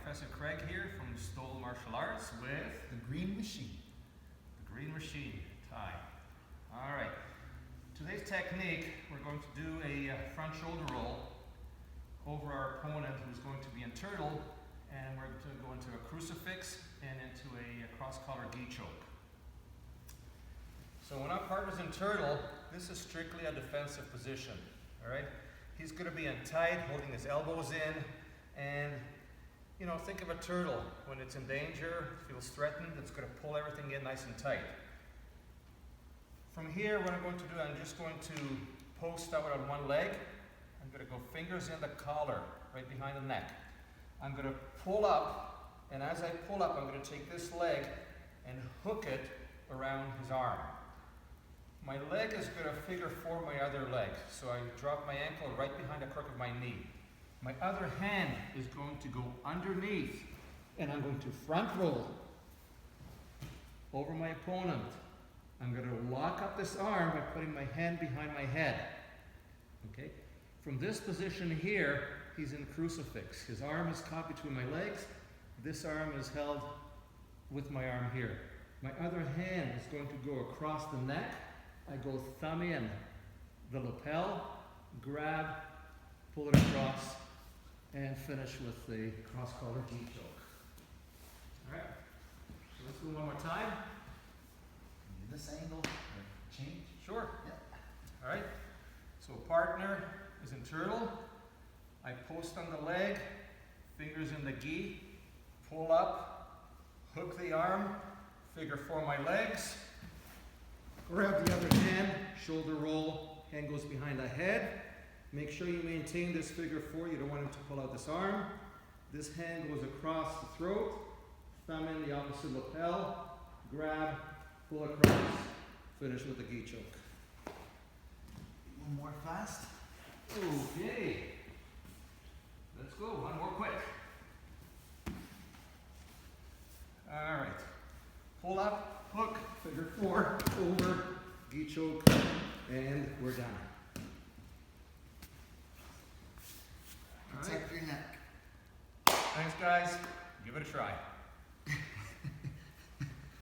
Professor Craig here from Stoll Martial Arts with The Green Machine. the Green Machine Thai. All right, today's technique, we're going to do a front shoulder roll over our opponent who's going to be in turtle, and we're going to go into a crucifix and into a cross collar gi choke. So when our partner's in turtle, this is strictly a defensive position, all right? He's going to be in tight, holding his elbows in, and you know, think of a turtle. When it's in danger, feels threatened, it's going to pull everything in nice and tight. From here, what I'm going to do, I'm just going to post out on one leg. I'm going to go fingers in the collar, right behind the neck. I'm going to pull up, and as I pull up, I'm going to take this leg and hook it around his arm. My leg is going to figure four my other leg, so I drop my ankle right behind the crook of my knee. My other hand is going to go underneath, and I'm going to front roll over my opponent. I'm going to lock up this arm by putting my hand behind my head. Okay? From this position here, he's in crucifix. His arm is caught between my legs. This arm is held with my arm here. My other hand is going to go across the neck. I go thumb in the lapel, grab, pull it across, and finish with the cross collar gi choke. All right, so let's do one more time. In this angle, or change. Sure. Yeah. All right, so partner is in turtle. I post on the leg, fingers in the gi, pull up, hook the arm, figure four my legs, grab the other hand, shoulder roll, hand goes behind the head. Make sure you maintain this figure four. You don't want him to pull out this arm. This hand goes across the throat, thumb in the opposite lapel, grab, pull across, finish with the gi choke. One more fast. Okay, let's go, one more quick. All right, pull up, hook, figure four, over, gi choke, and we're done. All right. Protect your neck. Thanks, guys. Give it a try.